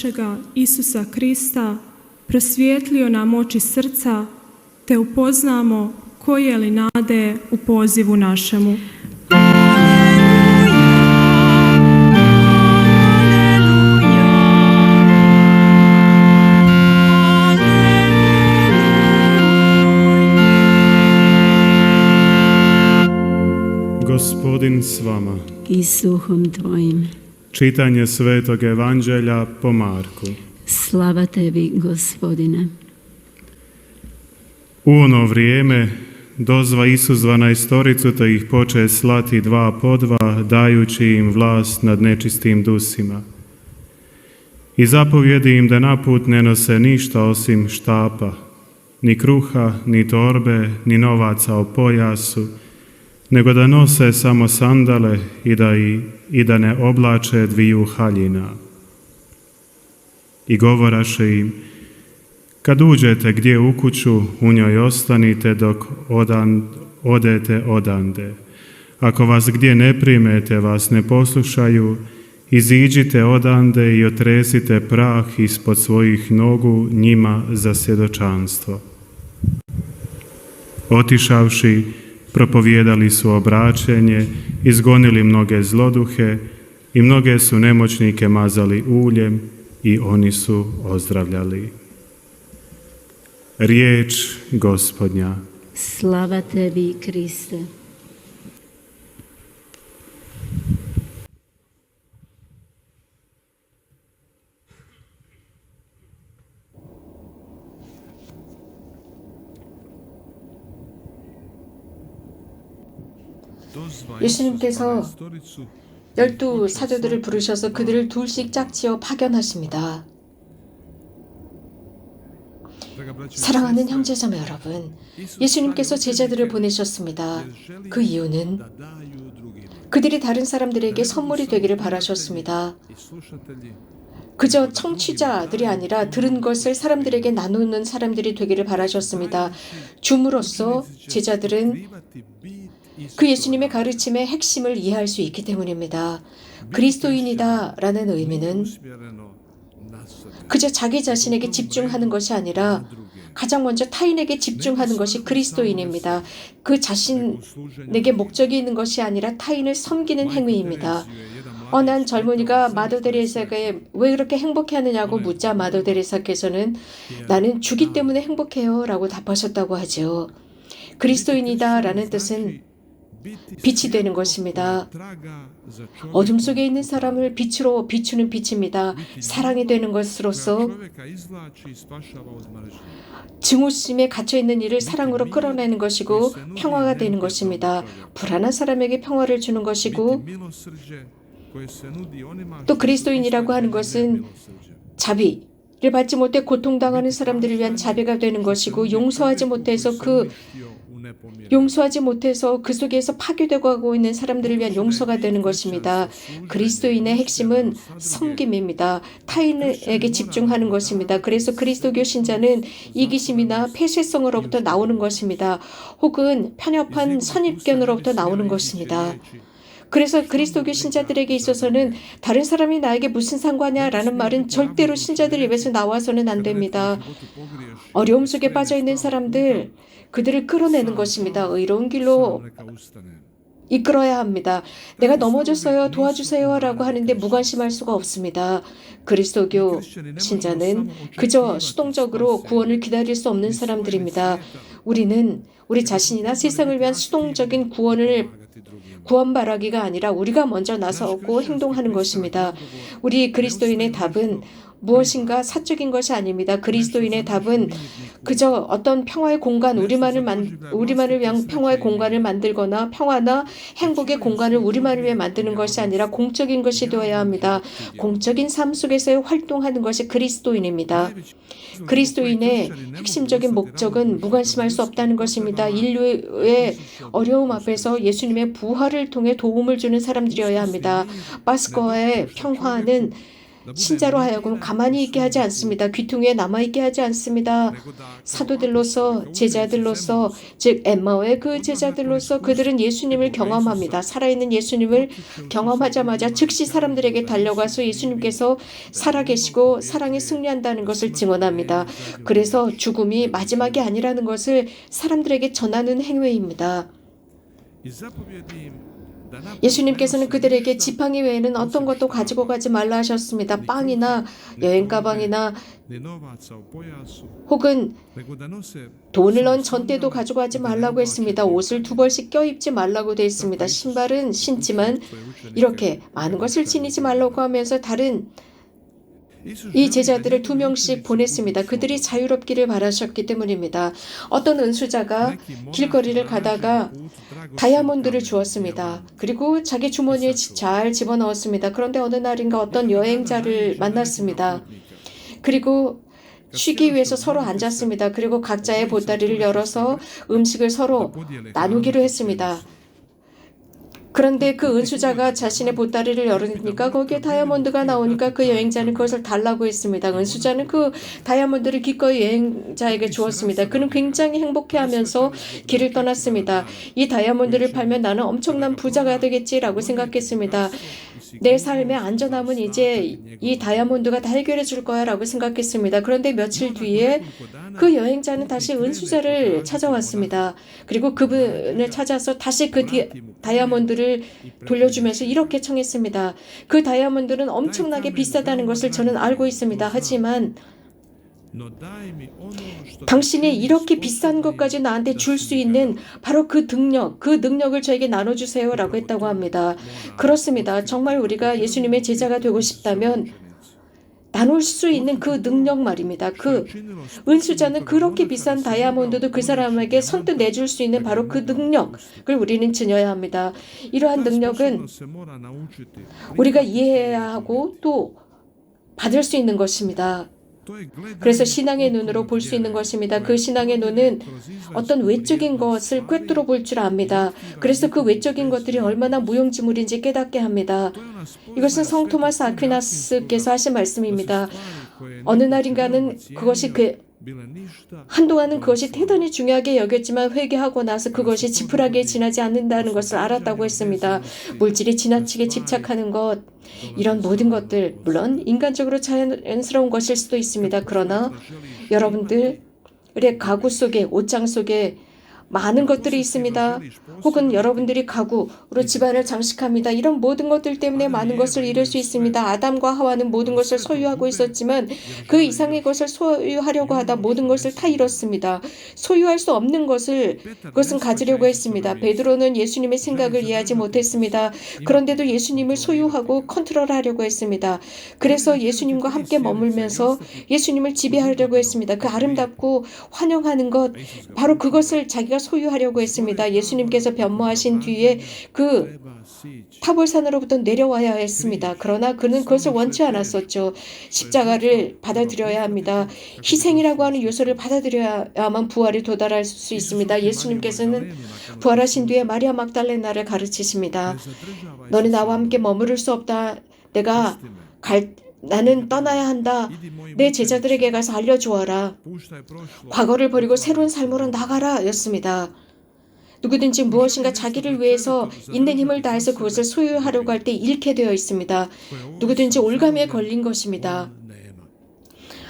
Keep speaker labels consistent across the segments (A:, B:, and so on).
A: našega Isusa Krista prosvijetlio nam oči srca, te upoznamo koje li nade u pozivu našemu.
B: Gospodin s vama.
C: I s duhom tvojim.
B: Čitanje Svetog Evanđelja po Marku.
C: Slava tebi, Gospodine.
B: U ono vrijeme dozva Isus 12 te ih poče slati 2 po 2, dajući im vlast nad nečistim dusima. I zapovjedi im da na put ne nose ništa osim štapa, ni kruha, ni torbe, ni novaca o pojasu, nego da nose samo sandale i da ne oblače 2 haljina. I govoraše im, kad uđete gdje u kuću, u njoj ostanite dok odete odande. Ako vas gdje ne primete, vas ne poslušaju, iziđite odande i otresite prah ispod svojih nogu njima za svjedočanstvo. Otišavši, propovijedali su obraćenje, izgonili mnoge zloduhe i mnoge su nemoćnike mazali uljem i oni su ozdravljali. Riječ Gospodnja.
C: Slava tebi, Kriste.
D: 예수님께서 12 사도들을 부르셔서 그들을 둘씩 짝지어 파견하십니다. 사랑하는 형제자매 여러분, 예수님께서 제자들을 보내셨습니다. 그 이유는 그들이 다른 사람들에게 선물이 되기를 바라셨습니다. 그저 청취자들이 아니라 들은 것을 사람들에게 나누는 사람들이 되기를 바라셨습니다. 줌으로써 제자들은 그 예수님의 가르침의 핵심을 이해할 수 있기 때문입니다. 그리스도인이다 라는 의미는 그저 자기 자신에게 집중하는 것이 아니라 가장 먼저 타인에게 집중하는 것이 그리스도인입니다. 그 자신에게 목적이 있는 것이 아니라 타인을 섬기는 행위입니다. 난 젊은이가 마더 데레사에게 왜 그렇게 행복해하느냐고 묻자 마더 데레사께서는 나는 주기 때문에 행복해요 라고 답하셨다고 하죠. 그리스도인이다 라는 뜻은 빛이 되는 것입니다. 어둠 속에 있는 사람을 빛으로 비추는 빛입니다. 사랑이 되는 것으로서 증오심에 갇혀있는 이를 사랑으로 끌어내는 것이고 평화가 되는 것입니다. 불안한 사람에게 평화를 주는 것이고 또 그리스도인이라고 하는 것은 자비를 받지 못해 고통당하는 사람들을 위한 자비가 되는 것이고 용서하지 못해서 그 속에서 파괴되고 가고 있는 사람들을 위한 용서가 되는 것입니다. 그리스도인의 핵심은 섬김입니다. 타인에게 집중하는 것입니다. 그래서 그리스도교 신자는 이기심이나 폐쇄성으로부터 나오는 것입니다. 혹은 편협한 선입견으로부터 나오는 것입니다. 그래서 그리스도교 신자들에게 있어서는 다른 사람이 나에게 무슨 상관이야라는 말은 절대로 신자들 입에서 나와서는 안 됩니다. 어려움 속에 빠져있는 사람들, 그들을 끌어내는 것입니다. 의로운 길로 이끌어야 합니다. 내가 넘어졌어요. 도와주세요 라고 하는데 무관심할 수가 없습니다. 그리스도교 신자는 그저 수동적으로 구원을 기다릴 수 없는 사람들입니다. 우리는 우리 자신이나 세상을 위한 수동적인 구원 바라기가 아니라 우리가 먼저 나서고 행동하는 것입니다. 우리 그리스도인의 답은 무엇인가 사적인 것이 아닙니다. 그리스도인의 답은 그저 어떤 평화의 공간, 우리만을 위한 평화의 공간을 만들거나 평화나 행복의 공간을 우리만을 위해 만드는 것이 아니라 공적인 것이 되어야 합니다. 공적인 삶 속에서 활동하는 것이 그리스도인입니다. 그리스도인의 핵심적인 목적은 무관심할 수 없다는 것입니다. 인류의 어려움 앞에서 예수님의 부활을 통해 도움을 주는 사람들이어야 합니다. 파스코의 평화는 신자로 하여금 가만히 있게 하지 않습니다. 귀퉁이에 남아있게 하지 않습니다. 사도들로서 제자들로서 즉 엠마오의 그 제자들로서 그들은 예수님을 경험합니다. 살아있는 예수님을 경험하자마자 즉시 사람들에게 달려가서 예수님께서 살아계시고 사랑에 승리한다는 것을 증언합니다. 그래서 죽음이 마지막이 아니라는 것을 사람들에게 전하는 행위입니다. 예수님께서는 그들에게 지팡이 외에는 어떤 것도 가지고 가지 말라 하셨습니다. 빵이나 여행 가방이나 혹은 돈을 넣은 전대도 가지고 가지 말라고 했습니다. 옷을 2벌씩 껴입지 말라고 되어 있습니다. 신발은 신지만 이렇게 많은 것을 지니지 말라고 하면서 다른 이 제자들을 2명씩 보냈습니다. 그들이 자유롭기를 바라셨기 때문입니다. 어떤 은수자가 길거리를 가다가 다이아몬드를 주었습니다. 그리고 자기 주머니에 잘 집어넣었습니다. 그런데 어느 날인가 어떤 여행자를 만났습니다. 그리고 쉬기 위해서 서로 앉았습니다. 그리고 각자의 보따리를 열어서 음식을 서로 나누기로 했습니다. 그런데 그 은수자가 자신의 보따리를 열으니까 거기에 다이아몬드가 나오니까 그 여행자는 그것을 달라고 했습니다. 은수자는 그 다이아몬드를 기꺼이 여행자에게 주었습니다. 그는 굉장히 행복해하면서 길을 떠났습니다. 이 다이아몬드를 팔면 나는 엄청난 부자가 되겠지라고 생각했습니다. 내 삶의 안전함은 이제 이 다이아몬드가 다 해결해 줄 거야 라고 생각했습니다. 그런데 며칠 뒤에 그 여행자는 다시 은수자를 찾아왔습니다. 그리고 그분을 찾아서 다시 그 다이아몬드를 돌려주면서 이렇게 청했습니다. 그 다이아몬드는 엄청나게 비싸다는 것을 저는 알고 있습니다. 하지만 당신이 이렇게 비싼 것까지 나한테 줄 수 있는 바로 그 능력을 저에게 나눠주세요 라고 했다고 합니다. 그렇습니다. 정말 우리가 예수님의 제자가 되고 싶다면 나눌 수 있는 그 능력 말입니다. 그 은수자는 그렇게 비싼 다이아몬드도 그 사람에게 선뜻 내줄 수 있는 바로 그 능력을 우리는 지녀야 합니다. 이러한 능력은 우리가 이해해야 하고 또 받을 수 있는 것입니다. 그래서 신앙의 눈으로 볼 수 있는 것입니다. 그 신앙의 눈은 어떤 외적인 것을 꿰뚫어 볼 줄 압니다. 그래서 그 외적인 것들이 얼마나 무용지물인지 깨닫게 합니다. 이것은 성 토마스 아퀴나스께서 하신 말씀입니다. 어느 날인가는 한동안은 그것이 대단히 중요하게 여겼지만 회개하고 나서 그것이 지푸라기에 지나지 않는다는 것을 알았다고 했습니다. 물질이 지나치게 집착하는 것, 이런 모든 것들, 물론 인간적으로 자연스러운 것일 수도 있습니다. 그러나 여러분들의 가구 속에, 옷장 속에 많은 것들이 있습니다. 혹은 여러분들이 가구로 집안을 장식합니다. 이런 모든 것들 때문에 많은 것을 잃을 수 있습니다. 아담과 하와는 모든 것을 소유하고 있었지만 그 이상의 것을 소유하려고 하다 모든 것을 다 잃었습니다. 소유할 수 없는 그것은 가지려고 했습니다. 베드로는 예수님의 생각을 이해하지 못했습니다. 그런데도 예수님을 소유하고 컨트롤하려고 했습니다. 그래서 예수님과 함께 머물면서 예수님을 지배하려고 했습니다. 그 아름답고 환영하는 것, 바로 그것을 자기가 소유하려고 했습니다. 예수님께서 변모하신 뒤에 그 타볼산으로부터 내려와야 했습니다. 그러나 그는 그것을 원치 않았었죠. 십자가를 받아들여야 합니다. 희생이라고 하는 요소를 받아들여야만 부활에 도달할 수 있습니다. 예수님께서는 부활하신 뒤에 마리아 막달레나를 가르치십니다. 너는 나와 함께 머무를 수 없다. 나는 떠나야 한다. 내 제자들에게 가서 알려주어라. 과거를 버리고 새로운 삶으로 나가라 였습니다. 누구든지 무엇인가 자기를 위해서 있는 힘을 다해서 그것을 소유하려고 할 때 잃게 되어 있습니다. 누구든지 올가미에 걸린 것입니다.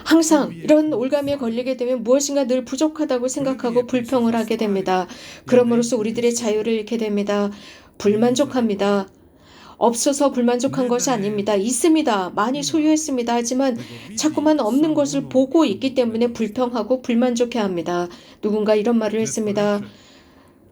D: 항상 이런 올가미에 걸리게 되면 무엇인가 늘 부족하다고 생각하고 불평을 하게 됩니다. 그럼으로써 우리들의 자유를 잃게 됩니다. 불만족합니다. 없어서 불만족한 것이 아닙니다. 있습니다. 많이 소유했습니다. 하지만 자꾸만 없는 것을 보고 있기 때문에 불평하고 불만족해합니다. 누군가 이런 말을 했습니다.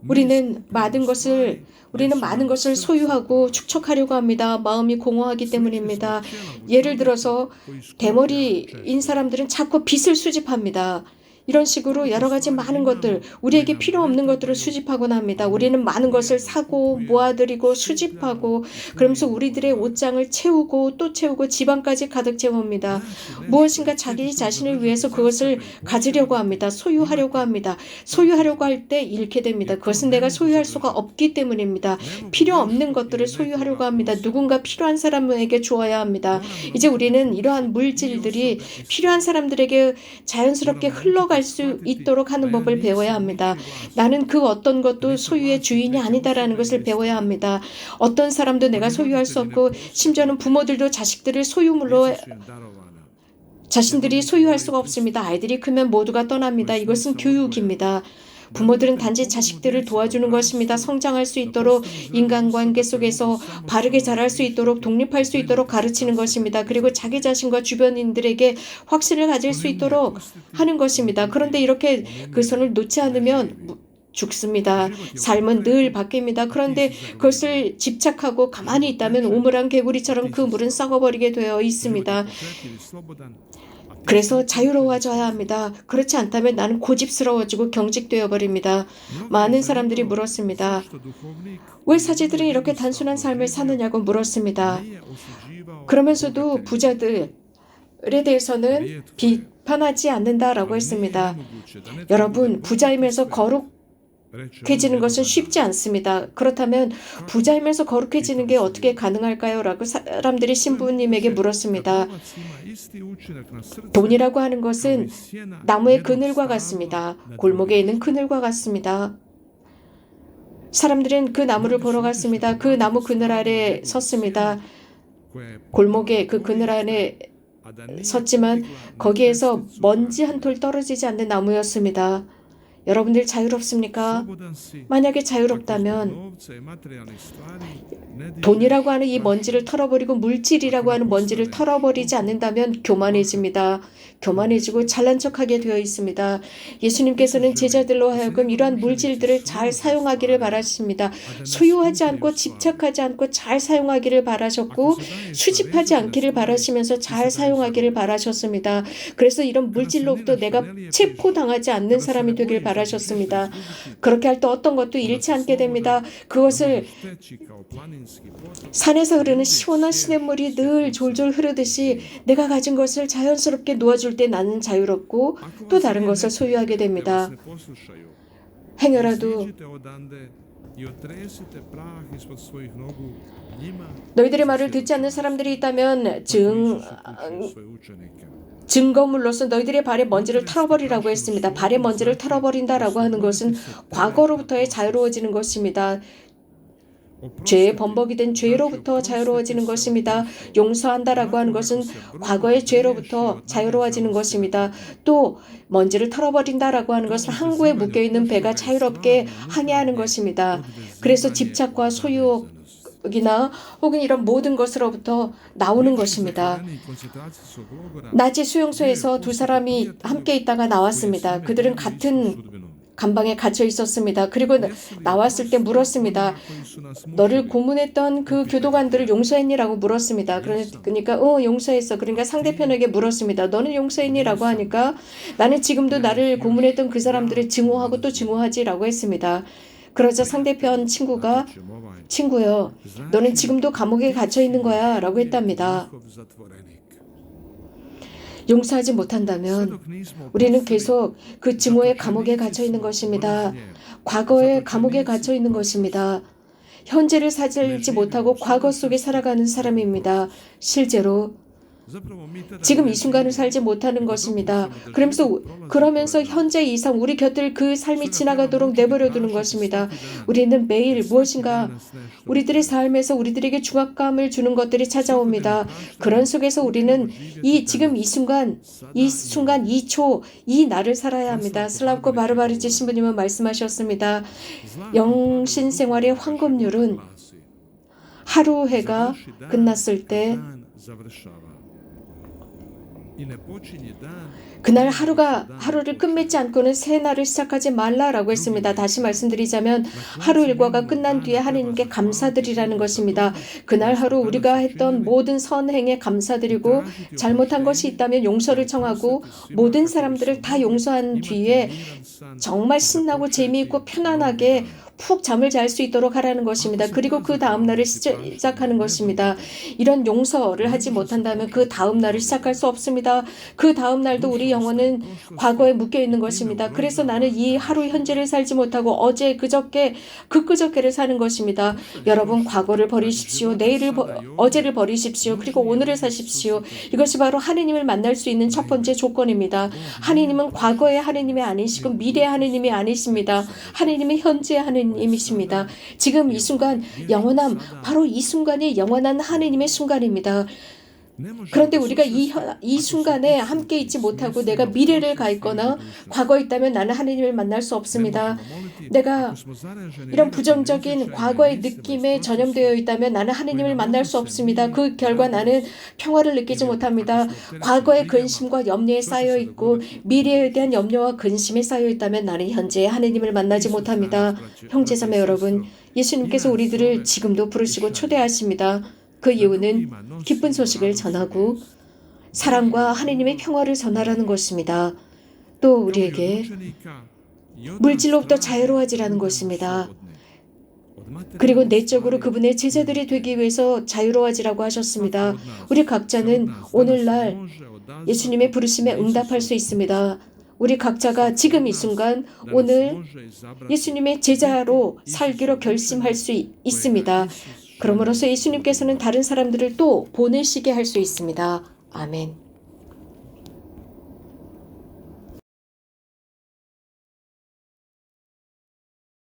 D: 우리는 많은 것을 소유하고 축적하려고 합니다. 마음이 공허하기 때문입니다. 예를 들어서 대머리인 사람들은 자꾸 빚을 수집합니다. 이런 식으로 여러 가지 많은 것들, 우리에게 필요 없는 것들을 수집하곤 합니다. 우리는 많은 것을 사고 모아들이고 수집하고 그러면서 우리들의 옷장을 채우고 또 채우고 집안까지 가득 채웁니다. 무엇인가 자기 자신을 위해서 그것을 가지려고 합니다. 소유하려고 합니다. 소유하려고 할 때 잃게 됩니다. 그것은 내가 소유할 수가 없기 때문입니다. 필요 없는 것들을 소유하려고 합니다. 누군가 필요한 사람에게 주어야 합니다. 이제 우리는 이러한 물질들이 필요한 사람들에게 자연스럽게 흘러갈 수 있도록 하는 법을 배워야 합니다. 나는 그 어떤 것도 소유의 주인이 아니다라는 것을 배워야 합니다. 어떤 사람도 내가 소유할 수 없고 심지어는 부모들도 자식들을 소유물로 자신들이 소유할 수가 없습니다. 아이들이 크면 모두가 떠납니다. 이것은 교육입니다. 부모들은 단지 자식들을 도와주는 것입니다. 성장할 수 있도록 인간관계 속에서 바르게 자랄 수 있도록 독립할 수 있도록 가르치는 것입니다. 그리고 자기 자신과 주변인들에게 확신을 가질 수 있도록 하는 것입니다. 그런데 이렇게 그 손을 놓지 않으면 죽습니다. 삶은 늘 바뀝니다. 그런데 그것을 집착하고 가만히 있다면 오물한 개구리처럼 그 물은 썩어버리게 되어 있습니다. 그래서 자유로워져야 합니다. 그렇지 않다면 나는 고집스러워지고 경직되어 버립니다. 많은 사람들이 물었습니다. 왜 사제들은 이렇게 단순한 삶을 사느냐고 물었습니다. 그러면서도 부자들에 대해서는 비판하지 않는다라고 했습니다. 여러분, 부자이면서 거룩해지는 것은 쉽지 않습니다. 그렇다면 부자이면서 거룩해지는 게 어떻게 가능할까요? 라고 사람들이 신부님에게 물었습니다. 돈이라고 하는 것은 나무의 그늘과 같습니다. 골목에 있는 그늘과 같습니다. 사람들은 그 나무를 보러 갔습니다. 그 나무 그늘 아래 섰습니다. 골목에 그 그늘 아래 섰지만 거기에서 먼지 한 톨 떨어지지 않는 나무였습니다. 여러분들 자유롭습니까? 만약에 자유롭다면 돈이라고 하는 이 먼지를 털어버리고 물질이라고 하는 먼지를 털어버리지 않는다면 교만해집니다. 교만해지고 잘난 척하게 되어 있습니다. 예수님께서는 제자들로 하여금 이러한 물질들을 잘 사용하기를 바라십니다. 소유하지 않고 집착하지 않고 잘 사용하기를 바라셨고 수집하지 않기를 바라시면서 잘 사용하기를 바라셨습니다. 그래서 이런 물질로부터 내가 체포당하지 않는 사람이 되길 바라셨습니다. 그렇게 할 때 어떤 것도 잃지 않게 됩니다. 그것을 산에서 흐르는 시원한 시냇물이 늘 졸졸 흐르듯이 내가 가진 것을 자연스럽게 놓아줄 때 나는 자유롭고 또 다른 것을 소유하게 됩니다. 행여라도 너희들의 말을 듣지 않는 사람들이 있다면 증거물로서 너희들의 발의 먼지를 털어버리라고 했습니다. 발의 먼지를 털어버린다라고 하는 것은 과거로부터의 자유로워지는 것입니다. 죄의 범벅이 된 죄로부터 자유로워지는 것입니다. 용서한다라고 하는 것은 과거의 죄로부터 자유로워지는 것입니다. 또 먼지를 털어버린다라고 하는 것은 항구에 묶여있는 배가 자유롭게 항해하는 것입니다. 그래서 집착과 소유욕이나 혹은 이런 모든 것으로부터 나오는 것입니다. 나치 수용소에서 두 사람이 함께 있다가 나왔습니다. 그들은 같은 감방에 갇혀 있었습니다. 그리고 나왔을 때 물었습니다. 너를 고문했던 그 교도관들을 용서했니? 라고 물었습니다. 그러니까 용서했어. 그러니까 상대편에게 물었습니다. 너는 용서했니? 라고 하니까 나는 지금도 나를 고문했던 그 사람들을 증오하고 또 증오하지 라고 했습니다. 그러자 상대편 친구가 친구요, 너는 지금도 감옥에 갇혀 있는 거야 라고 했답니다. 용서하지 못한다면 우리는 계속 그 증오의 감옥에 갇혀 있는 것입니다. 과거의 감옥에 갇혀 있는 것입니다. 현재를 살지 못하고 과거 속에 살아가는 사람입니다. 실제로 지금 이 순간을 살지 못하는 것입니다. 그러면서 현재 이상 우리 곁을 그 삶이 지나가도록 내버려두는 것입니다. 우리는 매일 무엇인가 우리들의 삶에서 우리들에게 중압감을 주는 것들이 찾아옵니다. 그런 속에서 우리는 지금 이 순간, 이 초, 이 날을 살아야 합니다. 슬라브코 바르바르지 신부님은 말씀하셨습니다. 영신 생활의 황금률은 하루 해가 끝났을 때 그날 하루를 끝맺지 않고는 새 날을 시작하지 말라라고 했습니다. 다시 말씀드리자면 하루 일과가 끝난 뒤에 하나님께 감사드리라는 것입니다. 그날 하루 우리가 했던 모든 선행에 감사드리고 잘못한 것이 있다면 용서를 청하고 모든 사람들을 다 용서한 뒤에 정말 신나고 재미있고 편안하게 푹 잠을 잘 수 있도록 하라는 것입니다. 그리고 그 다음 날을 시작하는 것입니다. 이런 용서를 하지 못한다면 그 다음 날을 시작할 수 없습니다. 그 다음 날도 우리 영혼은 과거에 묶여 있는 것입니다. 그래서 나는 이 하루 현재를 살지 못하고 어제 그저께 그저께를 사는 것입니다. 여러분 과거를 버리십시오. 어제를 버리십시오. 그리고 오늘을 사십시오. 이것이 바로 하느님을 만날 수 있는 첫 번째 조건입니다. 하느님은 과거의 하느님이 아니시고 미래의 하느님이 아니십니다. 하느님은 현재의 하느님이십니다. 지금 이 순간 영원함, 바로 이 순간이 영원한 하느님의 순간입니다. 그런데 우리가 이 순간에 함께 있지 못하고 내가 미래를 가 있거나 과거에 있다면 나는 하느님을 만날 수 없습니다. 내가 이런 부정적인 과거의 느낌에 전염되어 있다면 나는 하느님을 만날 수 없습니다. 그 결과 나는 평화를 느끼지 못합니다. 과거의 근심과 염려에 쌓여 있고 미래에 대한 염려와 근심에 쌓여 있다면 나는 현재 하느님을 만나지 못합니다. 형제자매 여러분, 예수님께서 우리들을 지금도 부르시고 초대하십니다. 그 이유는 기쁜 소식을 전하고 사랑과 하느님의 평화를 전하라는 것입니다. 또 우리에게 물질로부터 자유로워지라는 것입니다. 그리고 내적으로 그분의 제자들이 되기 위해서 자유로워지라고 하셨습니다. 우리 각자는 오늘날 예수님의 부르심에 응답할 수 있습니다. 우리 각자가 지금 이 순간 오늘 예수님의 제자로 살기로 결심할 수 있습니다. 그러므로서 예수님께서는 다른 사람들을 또 보내시게 할 수 있습니다. 아멘.